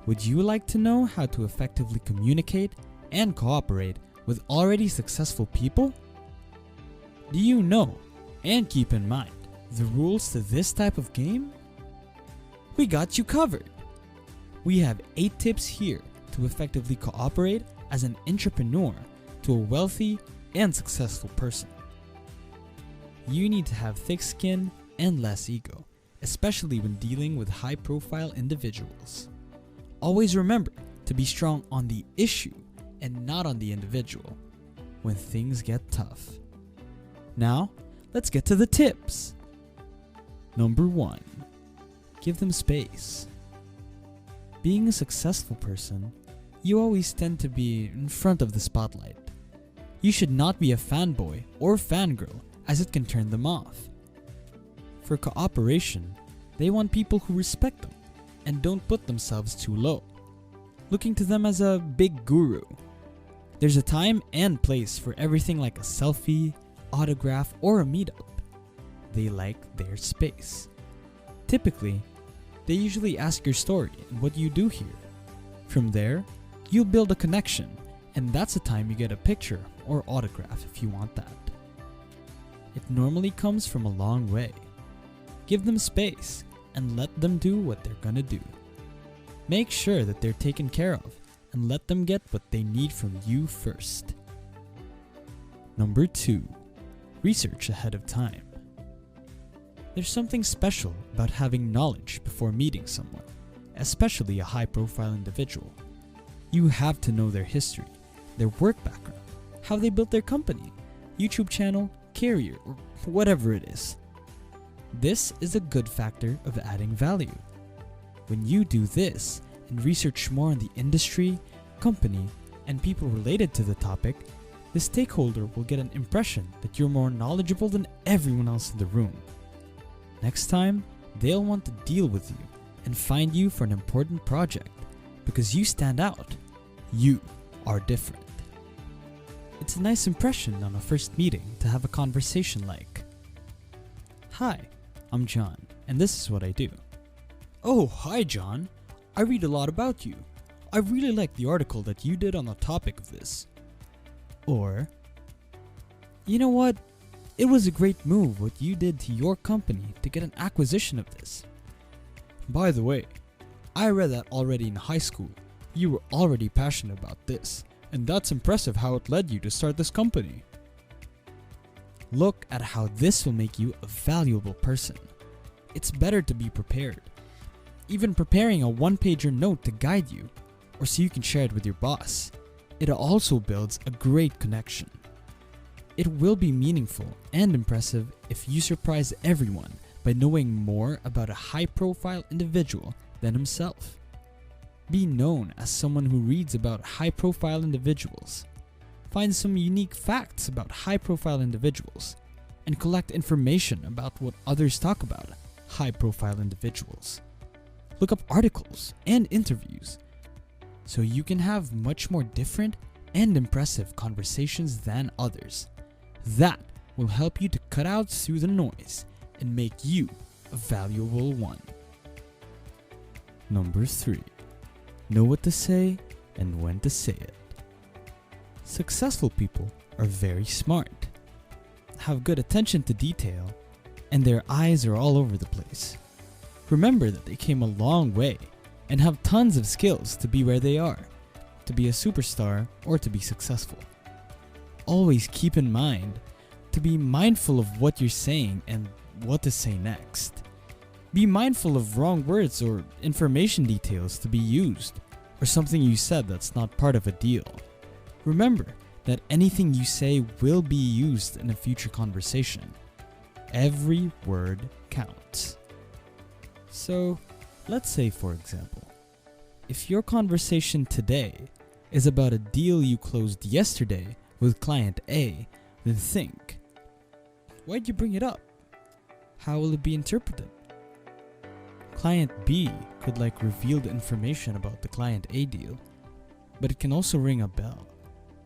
Would you like to know how to effectively communicate and cooperate with already successful people? Do you know and keep in mind the rules to this type of game? We got you covered. We have 8 tips here to effectively cooperate as an intrapreneur to a wealthy and successful person. You need to have thick skin and less ego, especially when dealing with high-profile individuals. Always remember to be strong on the issue and not on the individual when things get tough. Now, let's get to the tips. Number 1. Give them space. Being a successful person, you always tend to be in front of the spotlight. You should not be a fanboy or fangirl, as it can turn them off. For cooperation, they want people who respect them and don't put themselves too low, looking to them as a big guru. There's a time and place for everything, like a selfie, autograph, or a meetup. They like their space. Typically, they usually ask your story and what you do here. From there, you'll build a connection, and that's the time you get a picture or autograph if you want that. It normally comes from a long way. Give them space and let them do what they're gonna do. Make sure that they're taken care of and let them get what they need from you first. Number 2. Research ahead of time. There's something special about having knowledge before meeting someone, especially a high-profile individual. You have to know their history, their work background, how they built their company, YouTube channel, career, or whatever it is. This is a good factor of adding value. When you do this and research more on the industry, company, and people related to the topic, the stakeholder will get an impression that you're more knowledgeable than everyone else in the room. Next time, they'll want to deal with you and find you for an important project because you stand out. You are different. It's a nice impression on a first meeting to have a conversation like, "Hi, I'm John, and this is what I do." "Oh, hi John. I read a lot about you. I really like the article that you did on the topic of this." Or, "You know what? It was a great move what you did to your company to get an acquisition of this. By the way, I read that already in high school. You were already passionate about this, and that's impressive how it led you to start this company." Look at how this will make you a valuable person. It's better to be prepared. Even preparing a one-pager note to guide you, or so you can share it with your boss. It also builds a great connection. It will be meaningful and impressive if you surprise everyone by knowing more about a high-profile individual than himself. Be known as someone who reads about high-profile individuals. Find some unique facts about high-profile individuals and collect information about what others talk about high-profile individuals. Look up articles and interviews so you can have much more different and impressive conversations than others. That will help you to cut out through the noise and make you a valuable one. Number 3. Know what to say and when to say it. Successful people are very smart, have good attention to detail, and their eyes are all over the place. Remember that they came a long way and have tons of skills to be where they are, to be a superstar or to be successful. Always keep in mind to be mindful of what you're saying and what to say next. Be mindful of wrong words or information details to be used, or something you said that's not part of a deal. Remember that anything you say will be used in a future conversation. Every word counts. So, let's say for example, if your conversation today is about a deal you closed yesterday with client A, then think, why'd you bring it up? How will it be interpreted? Client B could reveal the information about the client A deal, but it can also ring a bell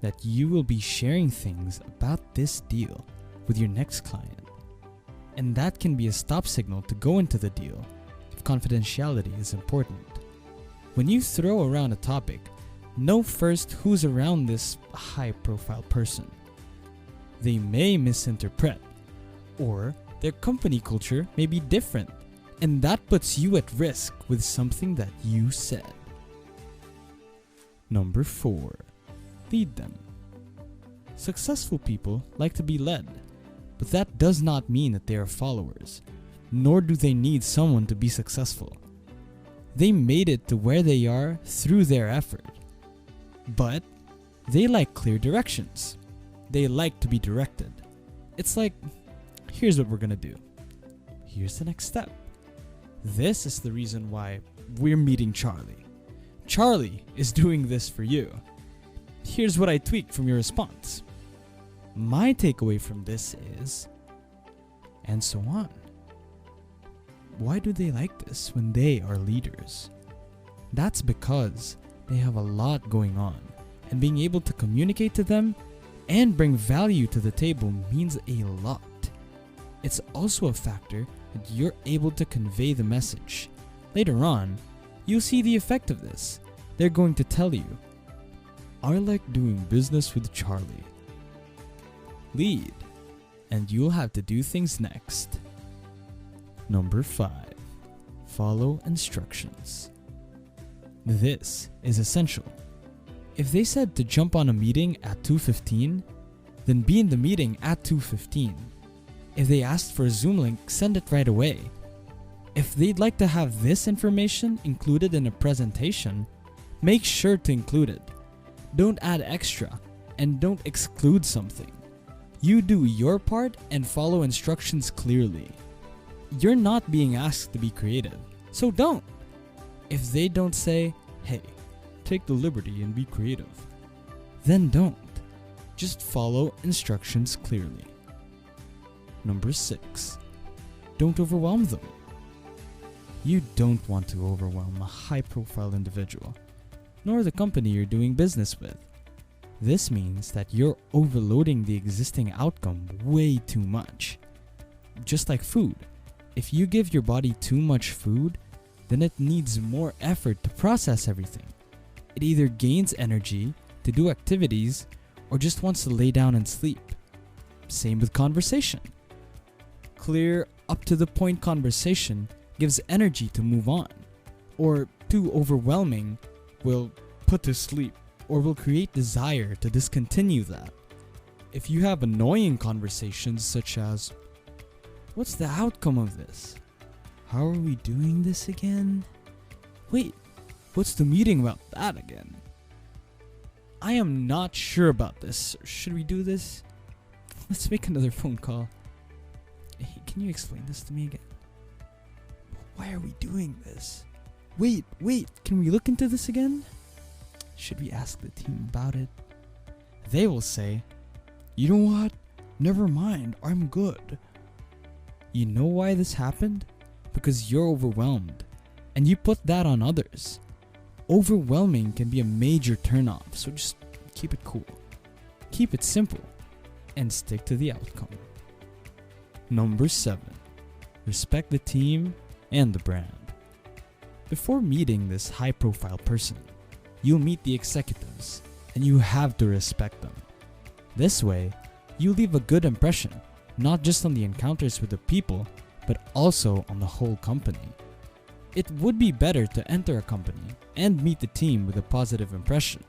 that you will be sharing things about this deal with your next client. And that can be a stop signal to go into the deal if confidentiality is important. When you throw around a topic, know first who's around this high-profile person. They may misinterpret, or their company culture may be different, and that puts you at risk with something that you said. Number 4. Lead them. Successful people like to be led, but that does not mean that they are followers, nor do they need someone to be successful. They made it to where they are through their effort. But they like clear directions. They like to be directed. It's like, here's what we're gonna do. Here's the next step. This is the reason why we're meeting Charlie. Charlie is doing this for you. Here's what I tweaked from your response. My takeaway from this is, and so on. Why do they like this when they are leaders? That's because they have a lot going on, and being able to communicate to them and bring value to the table means a lot. It's also a factor that you're able to convey the message. Later on, you'll see the effect of this. They're going to tell you, I like doing business with Charlie. Lead, and you'll have to do things next. Number 5. Follow instructions. This is essential. If they said to jump on a meeting at 2:15, then be in the meeting at 2:15. If they asked for a Zoom link, send it right away. If they'd like to have this information included in a presentation, make sure to include it. Don't add extra, and don't exclude something. You do your part and follow instructions clearly. You're not being asked to be creative, so don't. If they don't say, hey, take the liberty and be creative, then don't. Just follow instructions clearly. Number 6. Don't overwhelm them. You don't want to overwhelm a high-profile individual, nor the company you're doing business with. This means that you're overloading the existing outcome way too much. Just like food, if you give your body too much food, then it needs more effort to process everything. It either gains energy to do activities or just wants to lay down and sleep. Same with conversation. Clear, up to the point conversation gives energy to move on, or too overwhelming will put to sleep or will create desire to discontinue that. If you have annoying conversations such as, what's the outcome of this? How are we doing this again? Wait, what's the meeting about that again? I am not sure about this. Should we do this? Let's make another phone call. Hey, can you explain this to me again? Why are we doing this? Wait, can we look into this again? Should we ask the team about it? They will say, you know what? Never mind, I'm good. You know why this happened? Because you're overwhelmed, and you put that on others. Overwhelming can be a major turnoff, so just keep it cool. Keep it simple, and stick to the outcome. Number 7. Respect the team and the brand. Before meeting this high-profile person, you'll meet the executives, and you have to respect them. This way, you leave a good impression, not just on the encounters with the people, but also on the whole company. It would be better to enter a company and meet the team with a positive impression.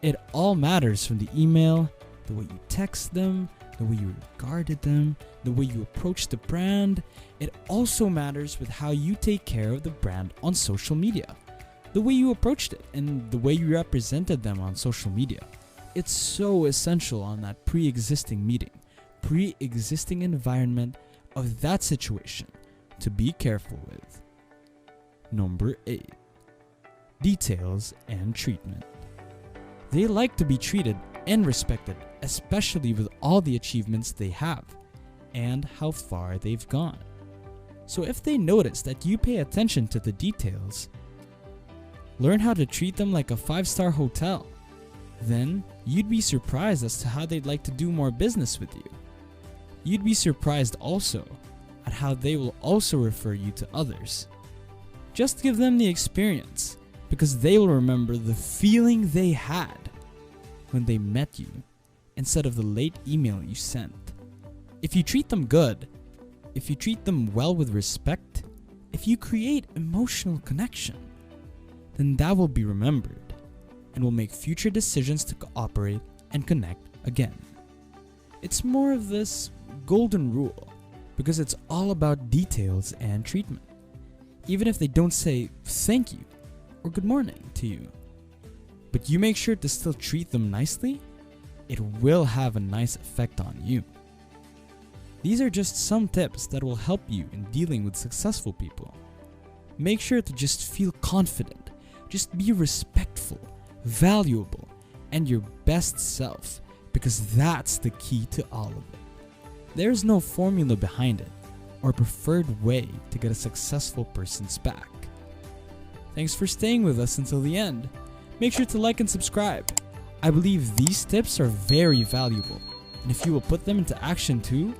It all matters, from the email, the way you text them, the way you regarded them, the way you approach the brand. It also matters with how you take care of the brand on social media, the way you approached it, and the way you represented them on social media. It's so essential on that pre-existing meeting, pre-existing environment of that situation to be careful with. Number 8. Details and treatment. They like to be treated and respected, especially with all the achievements they have and how far they've gone. So if they notice that you pay attention to the details, learn how to treat them like a 5-star hotel. Then you'd be surprised as to how they'd like to do more business with you. You'd be surprised also at how they will also refer you to others. Just give them the experience, because they will remember the feeling they had when they met you instead of the late email you sent. If you treat them good, if you treat them well with respect, if you create emotional connection, then that will be remembered and will make future decisions to cooperate and connect again. It's more of this golden rule because it's all about details and treatment. Even if they don't say thank you or good morning to you, but you make sure to still treat them nicely, it will have a nice effect on you. These are just some tips that will help you in dealing with successful people. Make sure to just feel confident, just be respectful, valuable, and your best self, because that's the key to all of it. There's no formula behind it or preferred way to get a successful person's back. Thanks for staying with us until the end. Make sure to like and subscribe. I believe these tips are very valuable, and if you will put them into action too,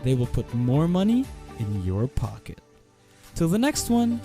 they will put more money in your pocket. Till the next one,